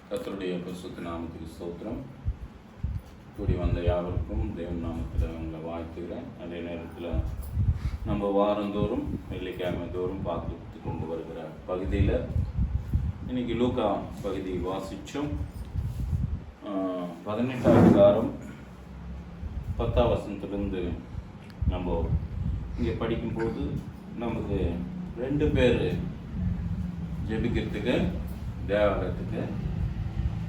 கர்த்தருடைய பரிசுத்த நாமத்துக்கு ஸ்தோத்திரம். கூடி வந்த யாவருக்கும் தேவன் நாமத்தில் உங்களை வாழ்த்துகிறேன். அதே நேரத்தில் நம்ம வாரந்தோறும் வெள்ளிக்கிழமை தோறும் பார்த்து கொண்டு வருகிற பகுதியில் இன்னைக்கு லூக்கா பகுதி வாசித்தோம். 18ஆம் அதிகாரம் 10ஆம் வசனத்திலிருந்து நம்ம இங்கே படிக்கும்போது நமக்கு 2 பேர் ஜெபிக்கிறதுக்கு தேவாலயத்துக்கு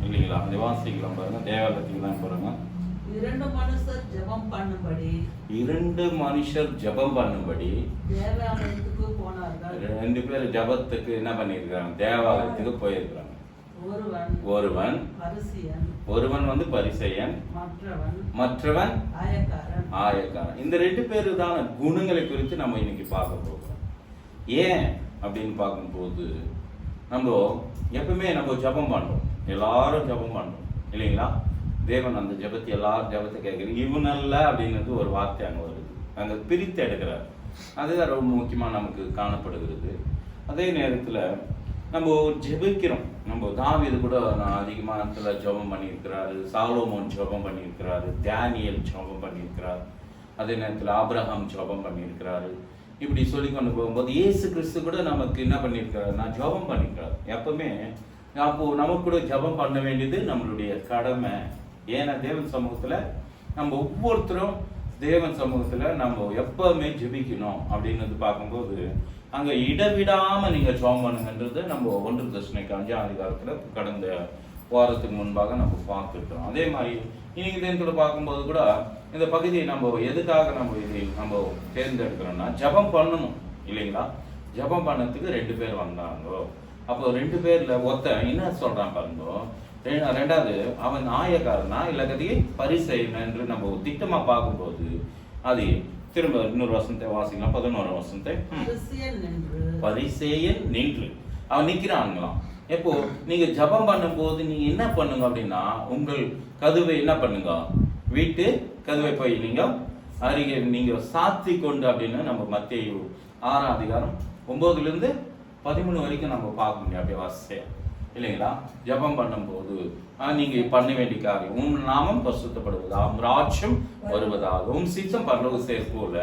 இல்லைங்களா, அந்த வாசிக்கலாம் பாருங்க. தேவாலயத்துக்கு தான் பாருங்க. 2 மனுஷர் ஜெபம் பண்ணும்படி தேவாலயத்துக்கு போனார்கள். 2 பேர் ஜெபத்துக்கு என்ன பண்ணியிருக்காங்க? தேவாலயத்துக்கு போயிருக்கிறாங்க. ஒருவன் வந்து பரிசேயன், மற்றவன் ஆயக்காரன். இந்த 2 பேருதான குணங்களை குறித்து நம்ம இன்னைக்கு பார்க்க போகிறோம். ஏன் அப்படின்னு பார்க்கும்போது நம்ம எப்பவுமே நம்ம ஜெபம் பண்றோம், எல்லாரும் ஜெபம் பண்றோம் இல்லைங்களா. தேவன் அந்த ஜெபத்தை எல்லாரும் ஜெபத்தை கேட்குறது இவனல்ல அப்படின்றது ஒரு வார்த்தை அங்கே வருது, அங்கே பிரித்து எடுக்கிறார். அதுதான் ரொம்ப முக்கியமாக நமக்கு காணப்படுகிறது. அதே நேரத்தில் நம்ம ஜெபிக்கிறோம். நம்ம தாவீது கூட நான் அதிகமாக ஜெபம் பண்ணியிருக்கிறாரு, சாலோமோன் ஜெபம் பண்ணியிருக்கிறாரு, தானியேல் ஜெபம் பண்ணியிருக்கிறார், அதே நேரத்தில் ஆபிரகாம் ஜெபம் பண்ணியிருக்கிறாரு. இப்படி சொல்லி கொண்டு போகும்போது இயேசு கிறிஸ்து கூட நமக்கு என்ன பண்ணியிருக்கிறார்? நான் ஜெபம் பண்ணியிருக்கிறார். எப்பவுமே அப்போ நமக்கு கூட ஜெபம் பண்ண வேண்டியது நம்மளுடைய கடமை. ஏன்னா தேவன் சமூகத்துல நம்ம ஒவ்வொருத்தரும் தேவன் சமூகத்துல நம்ம எப்பவுமே ஜெபிக்கணும் அப்படின்னு பார்க்கும்போது அங்க இடவிடாம நீங்க ஜெபம் பண்ணுங்கன்றது நம்ம 1 தெசலோனிக்கேயர் 5ஆம் அதிகாரத்துல கடந்த வாரத்துக்கு முன்பாக நம்ம பார்த்துட்டோம். அதே மாதிரி இன்னைக்கு தினத்துல பார்க்கும்போது கூட இந்த பகுதியை நம்ம எதுக்காக நம்ம தேர்ந்தெடுக்கிறோம்னா ஜெபம் பண்ணணும் இல்லைங்களா. ஜெபம் பண்ணதுக்கு 2 பேர் வந்தாங்க. அப்போ 2 பேர்ல ஒருத்தன் என்ன சொல்றான் பாருங்க. 2வது அவன் ஆயக்காரனா இல்ல பரிசேயன் என்று நம்ம திட்டமா பார்க்கும்போது அது திரும்ப இன்னொரு வசனத்தை வாசிக்கலாம். 11ஆம் வசனத்தை. பரிசேயன் நின்று அவன் நிக்கிறாங்களாம். எப்போ நீங்க ஜெபம் பண்ணும் போது நீங்க என்ன பண்ணுங்க அப்படின்னா உங்கள் கதவை என்ன பண்ணுங்க, வீட்டு கதவை போய் நீங்க அருகே நீங்க சாத்தி கொண்டு அப்படின்னு நம்ம மத்தேயு 6ஆம் அதிகாரம் 9லிருந்து 13 வரைக்கும் நம்ம பார்க்க முடியும். அப்படியே வாசிச்சே இல்லைங்களா. ஜெபம் பண்ணும்போது நீங்க பண்ண வேண்டிய காரியம், உன் நாமம் பரிசுத்தப்படுவதாக, ராஜ்யம் வருவதாக, உன் சித்தம் பரலோக போல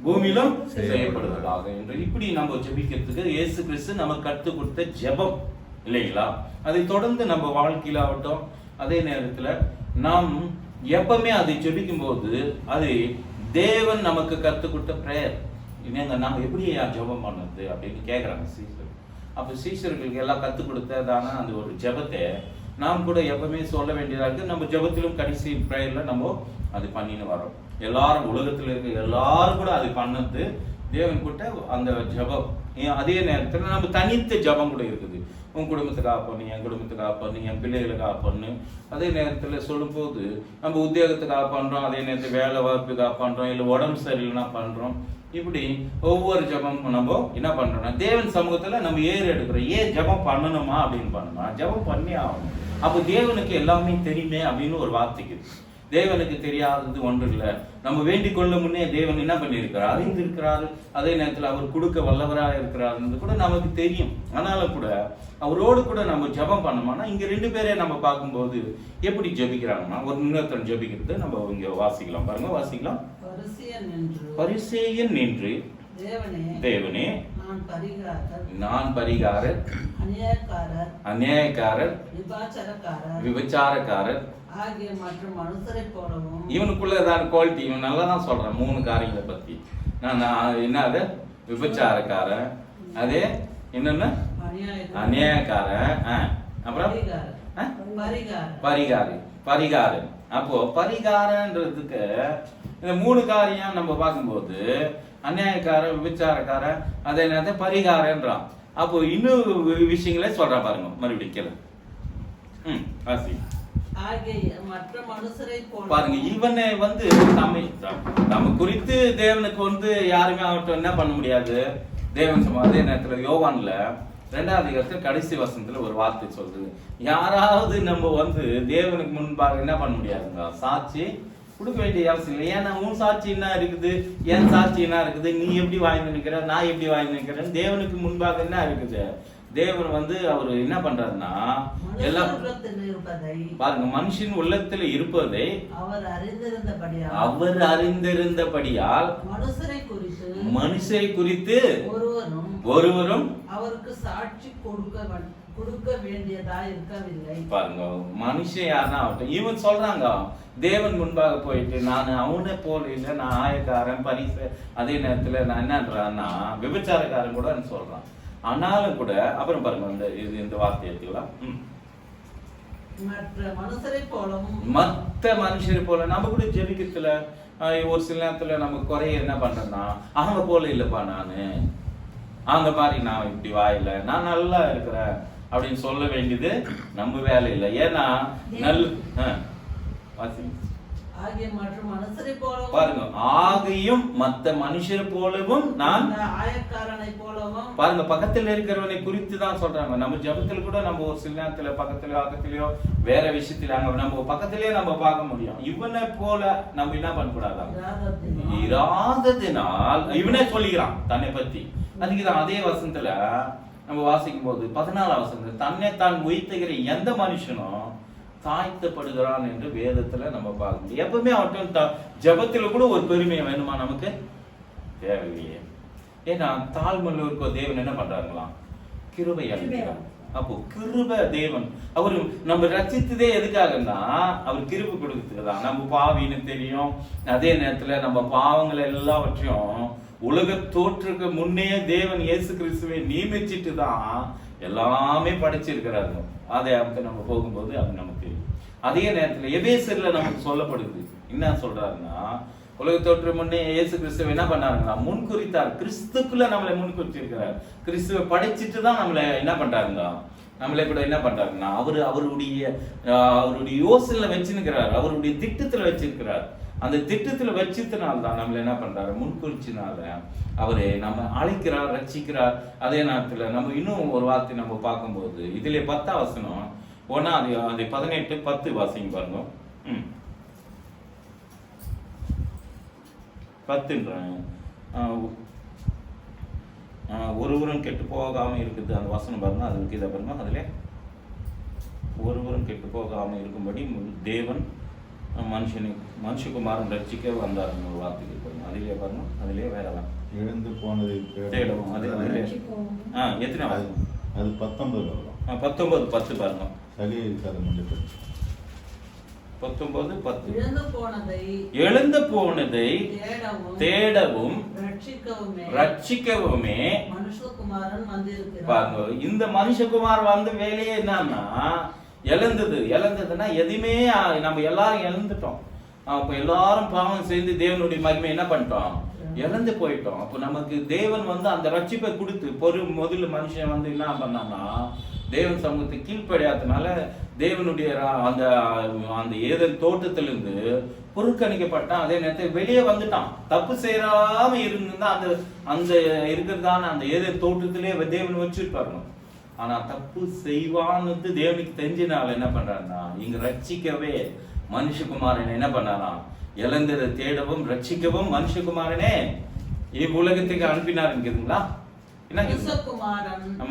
பூமியிலும் செய்யப்படுவதாக என்று இப்படி நம்ம ஜெபிக்கிறதுக்கு இயேசு கிறிஸ்து நமக்கு கற்றுக் கொடுத்த ஜெபம் இல்லைங்களா. அதை தொடர்ந்து நம்ம வாழ்க்கையில ஆகட்டும், அதே நேரத்துல நாம் எப்பவுமே அதை ஜெபிக்கும் போது அது தேவன் நமக்கு கற்றுக் கொடுத்த பிரேயர். நாங்க எப்படி ஜெபம் பண்ணது அப்படின்னு கேட்கறாங்க சீசர். அப்ப சீசர்களுக்கு எல்லாம் கற்றுக் கொடுத்ததான அந்த ஒரு ஜெபத்தை நாம் கூட எப்பவுமே சொல்ல வேண்டியதா இருக்கு. நம்ம ஜெபத்திலும் கடைசி பிரேயர்ல நம்ம அது பண்ணின்னு வரோம். எல்லாரும் உலகத்துல இருக்க எல்லாரும் கூட அது பண்ணது தேவன் கிட்ட அந்த ஜெபம். அதே நேரத்தில் நம்ம தனித்த ஜெபம் கூட இருக்குது. உன் குடும்பத்துக்காக பண்ணு, என் குடும்பத்துக்காக பண்ணு, என் பிள்ளைகளுக்காக பண்ணு. அதே நேரத்தில் சொல்லும் போது நம்ம உத்தியோகத்துக்காக பண்றோம், அதே நேரத்தில் வேலை வாய்ப்புக்காக பண்றோம், இல்லை உடம்பு சரியில்லைன்னா பண்றோம். இப்படி ஒவ்வொரு ஜெபம் நம்ம என்ன பண்றோம்னா தேவன் சமூகத்துல நம்ம எடுக்கிறோம். ஏன் ஜெபம் பண்ணணுமா அப்படின்னு பண்ணணுமா? ஜெபம் பண்ணி ஆகணும். அப்போ தேவனுக்கு எல்லாமே தெரியுமே அப்படின்னு ஒரு வார்த்தைக்கு தேவனுக்கு தெரியாதது ஒன்று இல்லை. நம்ம வேண்டிக் கொள்ள முன்னே தேவன் என்ன பண்ணியிருக்கிறார்? அறிந்திருக்கிறாரு. அதே நேரத்தில் அவர் கொடுக்க வல்லவராக இருக்கிறாருன்றது கூட நமக்கு தெரியும். ஆனாலும் கூட அவரோடு கூட நம்ம ஜெபம் பண்ணோம்னா இங்க 2 பேரே நம்ம பார்க்கும்போது எப்படி ஜெபிக்கிறாங்கன்னா ஒரு இன்னொருத்தன் ஜெபிக்கிறது நம்ம இங்க வாசிக்கலாம் பாருங்க. வாசிக்கலாம். பரிசேயன் நின்று தேவனே நான் பரிகாரர், அநியாயக்காரர், விபச்சாரக்காரர் ஆகிய மற்ற மனுஷரை போலவும். இவனுக்குள்ளதான் குவாலிட்டி. இவன் நல்லா தான் சொல்றான் 3 காரியங்களை பத்தி. நான் என்னது? விபச்சாரக்காரன், அதே என்னன்னு அநியாயக்காரன், அப்புறம் பரிகாரன். அப்போ பரிகாரன்றதுக்கு இந்த 3 காரியம் நம்ம பார்க்கும்போது அநியாயக்காரன், விபச்சாரக்காரன், அதே நேரத்தில் பரிகாரன்றான். அப்போ இன்னொரு விஷயங்களே சொல்றான் பாருங்க. மறுபடியும் கேளு. பாருங்க. இவனை வந்து நம்ம குறித்து தேவனுக்கு யாருமே அவர்கிட்ட என்ன பண்ண முடியாது. தேவன் அதே நேரத்துல யோவான்ல 2ஆம் அதிகாரத்துல கடைசி வசனத்துல ஒரு வார்த்தை சொல்றது, யாராவது நம்ம தேவனுக்கு முன்பாக என்ன பண்ண முடியாதுங்க, சாட்சி கொடுக்க வேண்டிய அவசியம் இல்லை. ஏன்னா உன் சாட்சி என்ன இருக்குது, என் சாட்சி என்ன இருக்குது, நீ எப்படி வாங்கி நினைக்கிற, நான் எப்படி வாங்கி நினைக்கிறேன், தேவனுக்கு முன்பாக என்ன இருக்குது, தேவன் வந்து அவர் என்ன பண்றாருன்னா எல்லாம் மனுஷர் இருப்பதை பாருங்க, மனுஷன் உள்ளத்துல இருப்பதை அவர் அறிந்திருந்தபடியால் மனுஷரை குறித்து ஒருவரும் அவருக்கு சாட்சி கொடுக்க வேண்டியதா இருக்கவில்லை. பாருங்க, மனுஷன் யாருன்னா ஆகட்டும், இவன் சொல்றாங்க தேவன் முன்பாக போயிட்டு நான் அவனை போல இல்லை, நான் ஆயக்காரன் பரிச, அதே நேரத்துல நான் என்னன்றான்னா விபச்சாரக்காரன் கூட சொல்றான். ஆனாலும் கூட அப்புறம் பாருங்க இந்த வார்த்தை எடுத்துக்கலாம். மற்ற மனுஷரை போல நம்ம கூட ஜெபிக்கிறதுல ஒரு சில நேரத்துல நம்ம குறைய என்ன பண்றோம்னா அவங்க போல இல்லப்பா, நானு அவங்க மாதிரி நான் இப்படி வாயில நான் நல்லா இருக்கிறேன் அப்படின்னு சொல்ல வேண்டியது நம்ம வேலை இல்லை. ஏன்னா பாருங்க, ஆகியும் மற்ற மனுஷரை போலவும் நான் ஆயக்காரனை போலவும் பாருங்க, பக்கத்துல இருக்கிறவனை குறித்து தான் சொல்றாங்க. நம்ம ஜபத்துல கூட நம்ம ஒரு சில நேரத்துல பக்கத்துலயோ அக்கத்துலயோ வேற விஷயத்துல அங்க நம்ம பக்கத்திலேயே நம்ம பார்க்க முடியும். இவனை போல நம்ம என்ன பண்ணக்கூடாதான், இராததினால் இவனே சொல்லிக்கிறான் தன்னை பத்தி. அதுக்குதான் அதே வசனத்துல நம்ம வாசிக்கும் போது 14 வசனத்துல தன்னை தான் உயர்த்துகிற எந்த மனுஷனும் தாழ்த்தப்படுகிறான் என்று வேதத்துல நம்ம பார்க்க முடியும். எப்பவுமே அவர்கிட்ட ஜபத்துல கூட ஒரு பெருமையை வேணுமா நமக்கு? தேவையில்லையே. ஏன்னா தாழ்மையில் இருக்க தேவன் என்ன பண்றாங்களாம், கிருபை அளிக்கிறார். அப்போ கிருப தேவன் அவரு நம்ம ரட்சித்ததே எதுக்காகன்னா அவர் கிருபை கொடுக்கிறதுக்கு தான். நம்ம பாவின்னு தெரியும், அதே நேரத்துல நம்ம பாவங்களை எல்லாவற்றையும் உலக தோற்றுக்கு முன்னே தேவன் இயேசு கிறிஸ்துவை நியமிச்சிட்டு தான் எல்லாமே படைச்சிருக்கிறாரு. அதை அவங்க நம்ம போகும்போது அது நமக்கு தெரியும். அதே நேரத்துல எபேசர்ல நமக்கு சொல்லப்படுது, என்ன சொல்றாருன்னா உலக தோற்று முன்னே இயேசு கிறிஸ்துவ என்ன பண்ணாருங்களா, முன்குறித்தார். கிறிஸ்துக்குள்ள நம்மளை முன்குறிச்சிருக்கிறார். கிறிஸ்துவ படைச்சிட்டு தான் நம்மளை என்ன பண்றாருங்க, நம்மளை கூட என்ன பண்றாருன்னா அவருடைய யோசனையில வச்சிருக்கிறார், அவருடைய திட்டத்துல வச்சிருக்கிறார். அந்த திட்டத்துல வச்சதுனால தான் நம்மள என்ன பண்றாரு, முன்குறிச்சினால அவரு நம்ம அழைக்கிறார், ரட்சிக்கிறார். அதே நேரத்துல நம்ம இன்னும் ஒரு வார்த்தை நம்ம பார்க்கும்போது இதுல 10 வசனம் ஒன்னா அது 18:10 வாசிங்க பாருங்க. 10 ஒருவரும் கெட்டு போகாம இருக்குது அந்த வசனம் பாருங்க. அது இருக்கு, இதை பாருங்க. அதுல ஒருவரும் கெட்டு போகாம இருக்கும்படி தேவன் மனுஷகுமாரன் ரட்சிக்க வந்தார் ஒரு வார்த்தைக்கு பாருங்க. அதிலே பாருங்க, அதிலே வேற எழுந்து போனதை தேடவும். அது எத்தனை அது 19 19:10 பாருங்க. சரி, 19:10 எழுந்து போனதை தேடவும் ரட்சிக்கவுமே மனுஷகுமாரன் வந்திருக்கிறார். பாருங்க, இந்த மனுஷகுமார் வந்த வேலையே என்னன்னா இழந்ததுன்னா எதுவுமே நம்ம எல்லாரும் இழந்துட்டோம். அப்ப எல்லாரும் பாவம் செய்து தேவனுடைய மகிமை என்ன பண்ணிட்டோம், இழந்து போயிட்டோம். அப்ப நமக்கு தேவன் அந்த அந்த கொடுத்து முதல்ல மனுஷன் என்ன பண்ணான்னா தேவன் சமூகத்தை கீழ்ப்படியாதனால தேவனுடைய அந்த அந்த ஏதேன் தோட்டத்திலிருந்து புறக்கணிக்கப்பட்டான். அதே நேரத்தில் வெளியே வந்துட்டான். தப்பு செய்யாம இருந்தா அந்த அந்த இருக்கிறதான அந்த ஏதேன் தோட்டத்திலே தேவன் வச்சிருப்பாரு. ஆனா தப்பு செய்வான்னு தேவனுக்கு தெரிஞ்சனால என்ன பண்றாருன்னா இங்க ரட்சிக்கவே மனுஷகுமாரன் என்ன பண்ணாராம், இழந்ததை தேடவும் ரட்சிக்கவும் மனுஷகுமாரனே இவ்வுலகத்துக்கு அனுப்பினாருங்களா?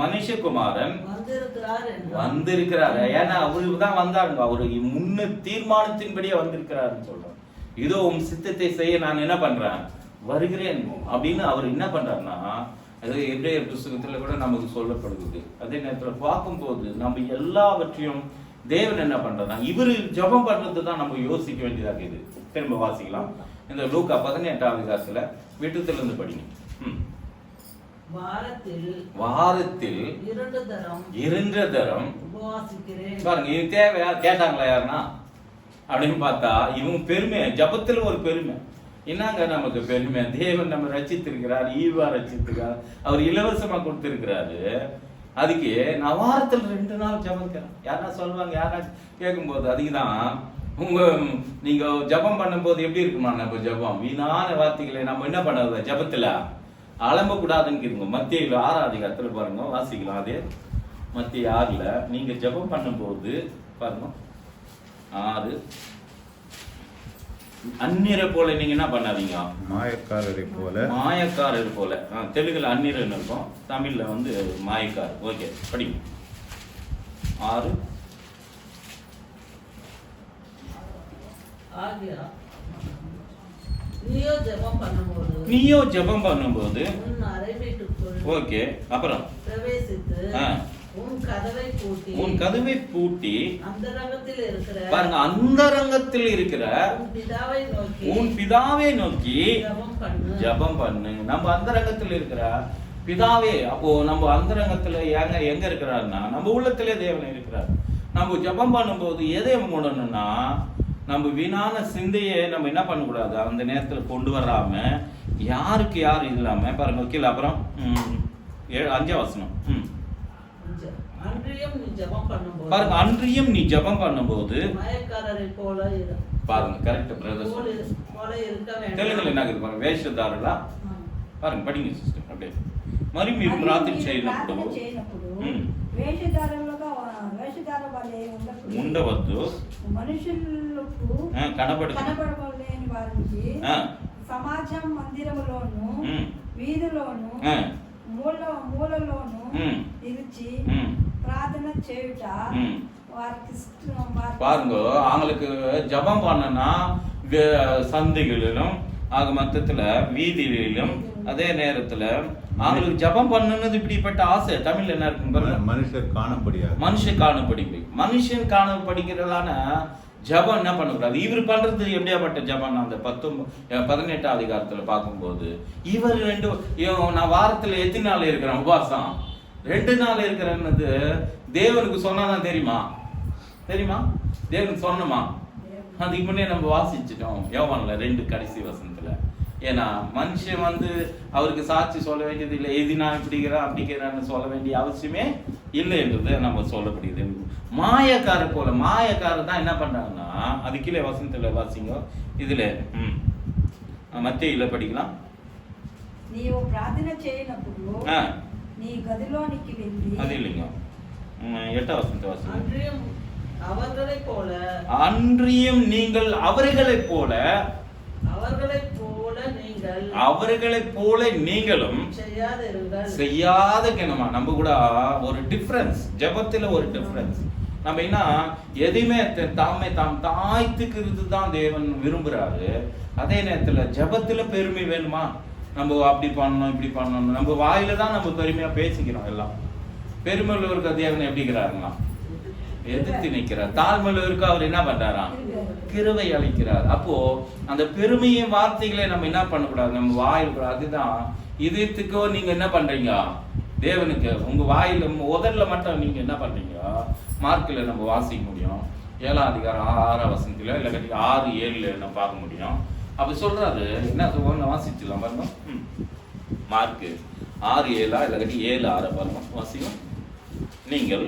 மனுஷகுமாரன் வந்திருக்கிறாரு. ஏன்னா அவருதான் வந்தாருங்க, அவரு முன்ன தீர்மானத்தின்படியே வந்திருக்கிறாருன்னு சொல்றாரு. இதோ உன் சித்தத்தை செய்ய நான் என்ன பண்றேன், வருகிறேன் அப்படின்னு அவர் என்ன பண்றாருன்னா அது எபிரேயர் புத்தகத்துல கூட நமக்கு சொல்லப்படுகிறது. அதே நேரத்துல பார்க்கும்போது நம்ம எல்லாவற்றையும் தேவன் என்ன பண்றதுனா இவரு ஜெபம் பண்றது தான் நம்ம யோசிக்க வேண்டியதாக இது. திரும்ப வாசிக்கலாம். இந்த லூக்கா 18வது அதிகாரத்துல விட்டுத்திலிருந்து படிங்க. வாரத்தில் 2 தரம் பாருங்க. இது தேவையா கேட்டாங்களா யாருன்னா அப்படின்னு பார்த்தா இவங்க பெருமை, ஜபத்துல ஒரு பெருமை. என்னங்க நமக்கு பெருமை, தேவன் நம்ம ரட்சித்திருக்கிறார், ஈவா ரட்சித்திருக்கிறார், அவர் இலவசமா கொடுத்திருக்கிறாரு. அதுக்கு நான் வாரத்தில் 2 நாள் ஜபக்கிறேன். யாரா சொல்லுவாங்க, யாரா கேட்கும்போது அதுக்குதான் நீங்க ஜபம் பண்ணும் போது எப்படி இருக்குமா, நம்ம ஜபம் வீணான வார்த்தைகளை நம்ம என்ன பண்ணது ஜபத்துல அலம்ப கூடாதுன்னு கேட்குங்க. மத்திய 6வது அதிகாரத்துல பாருங்க, வாசிக்கலாம். அதே மத்திய 6ல நீங்க ஜபம் பண்ணும்போது பாருங்க 6 அந்நியரை போல நீங்க என்ன பண்ணாதீங்க, மாயக்காரரை போல. மாயக்காரர் போல. தெலுங்குல அந்நியர்னு இருக்கும், தமிழ்ல வந்து மாயக்கார். ஓகே, படிங்க. 6. ஆகியா நீயோ ஜெபம் பண்ணும்போது உன் அறை வீட்டுக்குள் ஓகே, அப்புறம் பிரவேசித்து உன் கதவை பூட்டி அந்தரங்கத்தில் இருக்கிற பாருங்க, அந்தரங்கத்தில் இருக்கிற உன் பிதாவை நோக்கி ஜெபம் பண்ணு. நம்ம அந்தரங்கத்தில் இருக்கிற பிதாவே, அப்போ நம்ம அந்தரங்கத்துல எங்க இருக்கிறாருன்னா நம்ம உள்ளத்திலே தேவன் இருக்கிறார். நம்ம ஜெபம் பண்ணும்போது எதை மூடணும்னா, நம்ம வீணான சிந்தையை நம்ம என்ன பண்ணக்கூடாது, அந்த நேரத்துல கொண்டு வராம யாருக்கு யார் இல்லாம பாருங்க. கீழே அப்புறம் 5ஆம் வசனம். பாருங்க, அன்றியும் நீ ஜெபம் பண்ணும்போது மாயக்காரரை போல பாருங்க. கரெக்ட் பிரதர், போல இருக்க வேண்டாம். தெலுங்குல என்ன இருக்குது பாருங்க, వేషధారులా. பாருங்க, படிங்க సిస్టర్. அப்படியே మరి మీరు ప్రార్థన చేయనప్పుడు వేషధార వలె ఉండవద్దు, మనుషులకు కనబడలేని వారికి సమాజం మందిరములోను వీధిలోను మూలలోను నిలిచి ప్రార్థన చేయుట వారికి பாருங்க. அவங்களுக்கு ஜெபம் பண்ணனா சந்தைகளிலும் ஆக மொத்தத்துல வீதிகளிலும் அதே நேரத்துல அவங்களுக்கு ஜெபம் பண்ணணும்னு இப்படிப்பட்ட ஆசை. தமிழ்ல என்ன இருக்கு, மனுஷர் காணப்படியாது, மனுஷன் காணப்படி. மனுஷன் காணப்படுகிறதான ஜெபம் என்ன பண்ணக்கூடாது. இவர் பண்றது எப்படியாப்பட்ட ஜெபம், அந்த 18ஆம் அதிகாரத்துல பார்க்கும்போது இவர் நான் வாரத்துல எத்தனை நாள் இருக்கிறேன் உபவாசம், 2 நாள் இருக்கிறேன்னு தேவனுக்கு சொன்னாதான் தெரியுமா? தேவனுக்கு சொன்னமா? அதுக்கு முன்னே நம்ம வாசிச்சிட்டோம் யோவான்ல 2 கடைசி வசனத்துல. ஏன்னா மனுஷன் வந்து அவருக்கு சாட்சி சொல்ல வேண்டியது இல்லை, எது நான் இப்படிக்கிறேன் அப்படிங்கிறான்னு சொல்ல வேண்டிய அவசியமே இல்லை என்றது நம்ம சொல்லப்படுது. மாயக்காரர் போல, மாயக்காரர் தான் என்ன பண்றாங்கன்னா, அது கீழே வசனத்துல வாசிங்க. இதுல மத்தேயுல படிக்கலாம். నీవు ప్రార్థన చేయనప్పుడు నీ గదిలోనికి వెళ్ళి, அது இல்லைங்க, 8ஆம் வசனத்தை வாசிங்க. அன்றியும் நீங்கள் அவர்களைப் போல நீங்களும் செய்யாத கிணமா. நம்ம கூட ஒரு டிஃபரன்ஸ், ஜெபத்துல ஒரு டிஃபரன்ஸ். நம்ம என்ன எதையுமே தாம் தாய்த்துக்கிறது தான் தேவன் விரும்புறாரு. அதே நேரத்துல ஜெபத்துல பெருமை வேணுமா? நம்ம அப்படி பண்ணணும் இப்படி பண்ணணும், நம்ம வாயில தான் நம்ம பெருமையா பேசிக்கிறோம். எல்லாம் பெருமையில் இருக்க தேவன் எப்படிங்கிறாருங்களா, எதிர்த்து நிற்கிறார். தாழ்மையில் இருக்க அவர் என்ன பண்றாராம், கிருபை அளிக்கிறார். அப்போ அந்த பெருமையின் வார்த்தைகளை நம்ம என்ன பண்ணக்கூடாது, நம்ம வாயில். அதுதான் இதயத்துக்கோ நீங்க என்ன பண்றீங்க, தேவனுக்கு உங்க வாயில உதடல மட்டும் நீங்க என்ன பண்றீங்க. மார்க்கில் நம்ம வாசிக்க முடியும், 7ஆம் அதிகாரம் 6ஆம் வசனத்துல, இல்லை 6:7 நம்ம பார்க்க முடியும். அப்படி சொல்றாரு. என்ன சொல்லுவோம், வாசிச்சுலாம் பாருங்க. மார்க்கு 6:7 இல்லை 7:6 பாருங்க, வாசிக்கும். நீங்கள்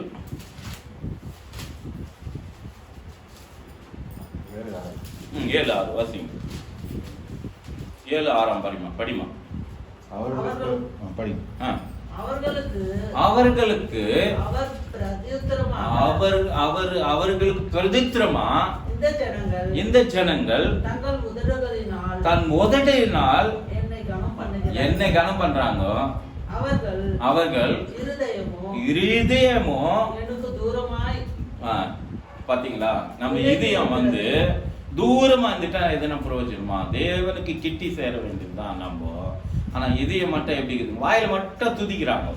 7:6 வாசிங்க. 7:6 படிமா. அவர்களுக்கு பிரதித்திரமா இந்த ஜனங்கள் தன் உதடினால் என்னை கனம் பண்றாங்க. அவர்கள் இருதயமோ பாத்தீங்களா, நம்ம இதயம் வந்து தூரமா இருந்துட்டா எதுனா பிரயோஜனமா? தேவனுக்கு கிட்டி சேர வேண்டியதுதான் நம்ம. ஆனா இதயம் மட்டும் எப்படி இருக்குது, வாயில மட்டும் துதிக்கிறாங்க.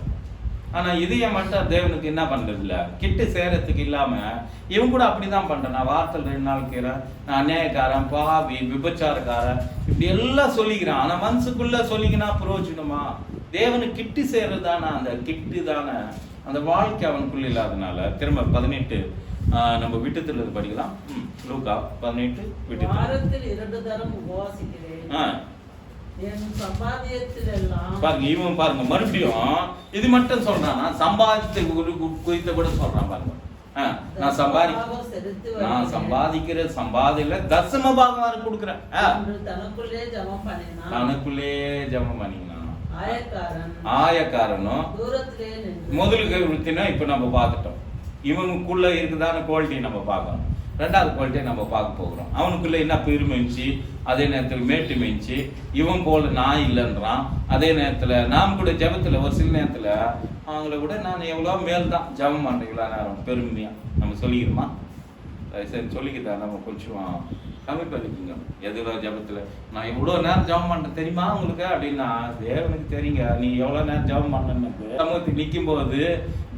ஆனா இதயம் மட்டும் தேவனுக்கு என்ன பண்றது இல்ல, கிட்டு சேரத்துக்கு இல்லாம இவன் கூட அப்படிதான் பண்றேன். நான் வாரத்தில் 2 நாள் கேறேன், நான் அநியாயக்காரன், பாவி, விபச்சாரக்காரன், இப்படி எல்லாம் சொல்லிக்கிறான். ஆனா மனசுக்குள்ள சொல்லிக்கினா பிரயோஜனமா? தேவனுக்கு கிட்டு சேர்றதான அந்த கிட்டு தானே அந்த வாழ்க்கை அவனுக்குள்ள இல்லாதனால. திரும்ப 18 நம்ம விட்டுத்துல படிக்கலாம். லூக்கா 18 விட்டு. வாரத்தில் 2 தரம் உபவாசிக்கிறேன், என் சம்பாத்தியத்தில் எல்லாம். பாருங்க, இவன் பாருங்க மறுபடியும் இது மட்டும் சொல்றான், சம்பாதித்து குறித்த கூட சொல்றான். பாருங்க, நான் சம்பாதிக்கிற சம்பாதில தசம பாகம் கொடுக்குறேன். தனக்குள்ளே ஜெபம் பண்ணினான். ஆயக்காரனும் முதலுக்கு வித்தினா இப்ப நம்ம பார்த்துட்டோம். இவனுக்குள்ள இருக்குதான குவாலிட்டி நம்ம பார்க்கணும். ரெண்டாவது குவாலிட்டியை நம்ம பார்க்க போகிறோம். அவனுக்குள்ள என்ன பெருமை இருந்துச்சு, அதே நேரத்தில் மேட்டுமை இருந்துச்சு. இவன் போல நான் இல்லைன்றான். அதே நேரத்தில் நாம் கூட ஜபத்தில் ஒரு சில நேரத்தில் அவங்கள கூட நான் எவ்வளோ மேல் தான் ஜபம் பண்ணுறீங்களா நேரம் பெருமையாக நம்ம சொல்லிக்கிறோமா? சரி சொல்லிக்கிட்டா நம்ம கொஞ்சம் கம்மி பண்ணிக்கோங்க. எதுவோ ஜபத்தில் நான் எவ்வளோ நேரம் ஜபம் பண்ணுறேன் தெரியுமா உங்களுக்கு அப்படின்னா, தேவனுக்கு தெரியுங்க நீ எவ்வளோ நேரம் ஜபம் பண்ணணுன்னு. சமூகத்துக்கு நிற்கும் போது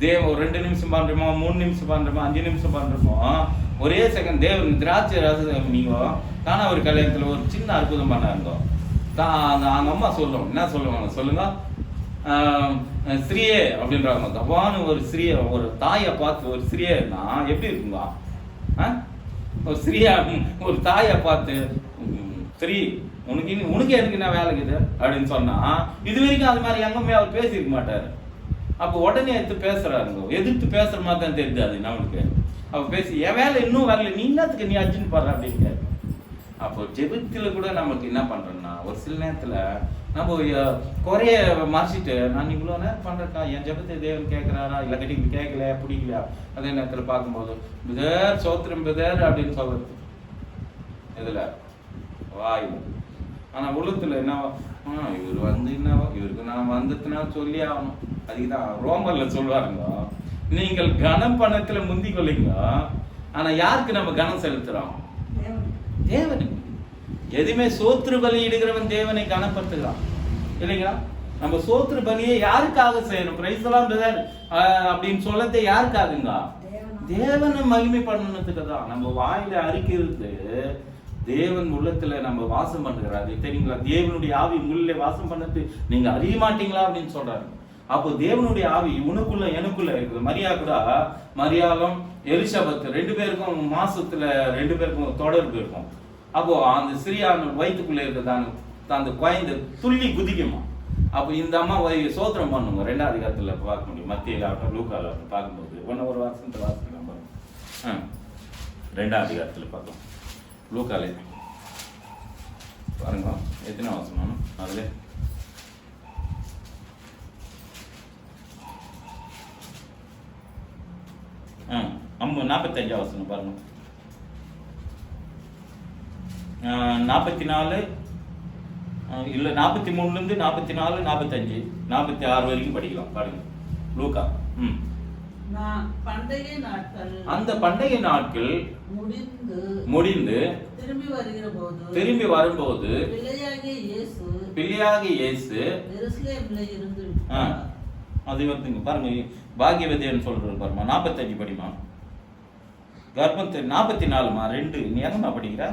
தேவன் ஒரு 2 நிமிஷம் பண்ணுறோமோ, 3 நிமிஷம் பண்ணுறோமோ, 5 நிமிஷம் பண்ணுறோமோ, ஒரே செகண்ட் தேவன் திராட்சை ரசம் நீங்கள் தானே ஒரு கல்யாணத்தில் ஒரு சின்ன அற்புதம் பண்ணாருங்க. அந்த அம்மா சொல்லுவோம் என்ன சொல்லுவாங்க சொல்லுங்க, ஸ்ரீயே அப்படின்றாங்க. தவான ஒரு ஸ்ரீய ஒரு தாயை பார்த்து ஒரு ஸ்ரீயன்னா எப்படி இருக்குங்க? ஒரு ஸ்ரீயா ஒரு தாயை பார்த்து ஸ்ரீ உனக்கு எனக்கு என்ன வேலைக்குது அப்படின்னு சொன்னா, இது வரைக்கும் அது மாதிரி எங்கேயுமே அவர் பேசியிருக்க மாட்டாரு. அப்போ உடனே எடுத்து பேசுறாருங்க, எதிர்த்து பேசுற மாதிரி தான் தெரியுது அது நம்மளுக்கு. அப்போ பேசி என் வேலை இன்னும் வரல, நீ என்னத்துக்கு நீ அர்ஜுன் பாடுற அப்படின்னு. அப்போ ஜெபத்தில் கூட நமக்கு என்ன பண்றோம்னா, ஒரு சில நேரத்துல நம்ம குறைய மறைச்சிட்டு நான் இவ்வளோ நேரம் பண்றேக்கா, என் ஜெபத்தை தேவன் கேட்கிறாரா இல்லை கட்டி கேட்கல பிடிக்கலையா, அதே நேரத்தில் பார்க்கும்போது பிதர் சோத்திரம் பிதர் அப்படின்னு சொல்றது இதுல வாயில். ஆனா உள்ளத்துல என்ன இவர் வந்து என்ன இவருக்கு நான் வந்துட்டுனா சொல்லி ஆகணும். அதுக்குதான் ரோமர்ல சொல்லுவாருங்க, நீங்கள் கனம் பணத்துல முந்தி கொள்ளுங்க. ஆனா யாருக்கு நம்ம கனம் செலுத்துறோம்? தேவனுக்கு. எதுவுமே சோத்திர பலி இடுகிறவன் தேவனை கனப்படுத்துகிறான் இல்லைங்களா? நம்ம சோத்திர பலியை யாருக்காக செய்யணும்? பிரைஸ் எல்லாம் அப்படின்னு சொல்லத்தை யாருக்காகுங்க? தேவனை மகிமை பண்ணணுத்துக்கு தான். நம்ம வாயில அறிக்கிறது தேவன் உள்ளத்துல நம்ம வாசம் பண்ணுகிறாரு தெரியுங்களா? தேவனுடைய ஆவி உங்களிலே வாசம் பண்ணது நீங்க அறிய மாட்டீங்களா அப்படின்னு சொல்றாரு. அப்போ தேவனுடைய ஆவி உனக்குள்ள எனக்குள்ள இருக்குது. மரியா கூட மரியாளும் எலிசபெத் 2 பேருக்கும் மாசத்துல 2 பேருக்கும் தொடர்பு இருக்கும். அப்போ அந்த சிறியான வயிற்றுக்குள்ள இருக்கிறதான அந்த குழந்தை துள்ளி குதிக்குமா. அப்போ இந்த அம்மா சோத்திரம் பண்ணுங்க. 2ஆம் அதிகாரத்துல பார்க்க முடியும். மத்தியில ஆகட்டும் லூக்கால ஆகட்டும் பார்க்கும்போது ஒரு வருஷத்துல வாசிக்கலாம் பாருங்க. 2ஆம் அதிகாரத்துல பார்க்கலாம். லூக்காலே பாருங்க எத்தனை வாசனம் அதுல 45 வசனம் பாருங்க. 44 இல்ல 43 இருந்து 44 45 46 வரைக்கும் படிக்கலாம் பாருங்க. லூக்கா அந்த பண்டைய நாட்கள் முடிந்து திரும்பி வரும்போது பிள்ளையாகிய இயேசு அது வந்துங்க பாருங்க. பாக்கியவதின்னு சொல்றது பாருமா. 45 படிமா. கர்ப்பத்தை 44மா 2 நீ எங்கம்மா படிக்கிற?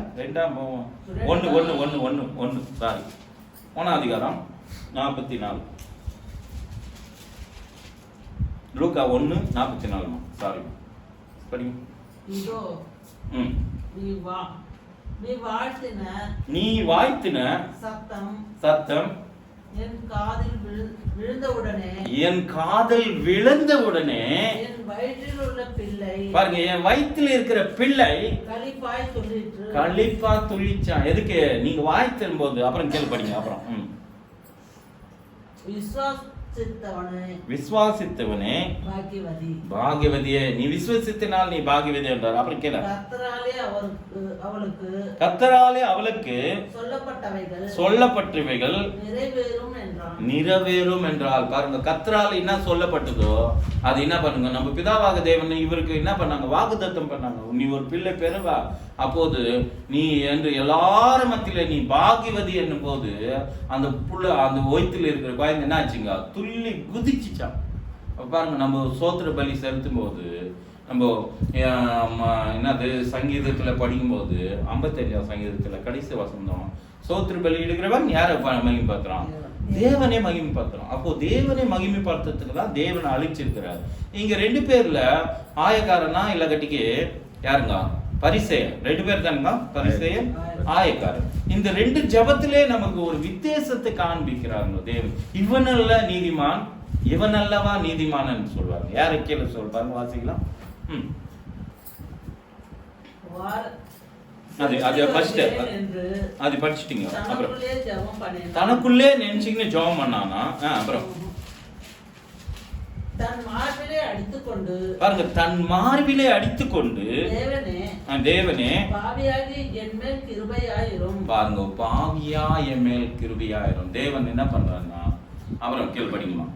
1 சாரி 1ஆம் அதிகாரம் 44 லூக்கா 1:44 சாரி படிங்க. நீ வாழ்த்தின சத்தம் என் காதில் விழுந்தவுடனே என் வயிற்றில் உள்ள பிள்ளை பாருங்க, என் வயிற்றில் இருக்கிற பிள்ளை களிப்பா துள்ளிச்சான். எதுக்கு? நீங்க வாழ்த்தும் போது. அப்புறம் கேள்வி படிங்க. அப்புறம் விசுவாசித்தவனே பாகியவதியே, நீ விசுவாசித்தினால் நீ பாகியவதி என்றார். அப்புறம் கேள, கர்த்தராலே அவளுக்கு சொல்லப்பட்டவைகள் நிறைவேறும் என்றால். பாருங்க, கர்த்தராலே என்ன சொல்லப்பட்டதோ அது என்ன பண்ணுங்க, நம்ம பிதாவாக தேவன் இவருக்கு என்ன பண்ணாங்க? வாக்குத்தத்தம் பண்ணாங்க. நீ ஒரு பிள்ளை பெறுவா, அப்போது நீ என்று எல்லாரும் மத்தியில நீ பாகியவதி என்னும் போது அந்த புள்ள அந்த வயிற்றில் இருக்கிற குழந்தை என்ன ஆச்சுங்க? துள்ளி குதிச்சுச்சான். பாருங்க, நம்ம சோத்திர பலி செலுத்தும் போது நம்ம என்னது சங்கீதத்துல படிக்கும்போது 55ஆம் சங்கீதத்துல கடைசி வசனம், சோத்திர பலி இடுகிறவன் யாரை மகிமைப்படுத்துறான்? தேவனே மகிமைப்படுத்துறான். அப்போ தேவனை மகிமைப்படுத்துறதுக்கு தான் தேவனை அழிச்சிருக்கிறார். இங்க 2 பேர்ல ஆயக்காரனா இல்ல கட்டிக்கு யாருங்க? பரிசேயன். 2 பேர் தானுங்க, பரிசேயன் ஆயக்காரன். இந்த 2 ஜபத்திலே நமக்கு ஒரு வித்தியாசத்தை காண்பிக்கிறாங்க தேவன். இவனல்ல நீதிமான், இவன் அல்லவா நீதிமான் சொல்வாங்க. யாரை கீழே சொல்றாங்க வாசிக்கலாம். அது படிச்சுட்டீங்க. அப்புறம் தனக்குள்ளே நினைச்சிங்கன்னு ஜெபம் பண்ணானா. அப்புறம் தன் மார்பிலே அடித்துக்கொண்டு பாருங்க, தன் மார்பிலே அடித்துக்கொண்டு தேவனே பாவியாகி என் மேல் கிருபையாயிரும். பாருங்க, பாவியா என் மேல் கிருபையாயிரும். தேவன் என்ன பண்றான்னா, அவரும் கீழ் படிக்குமா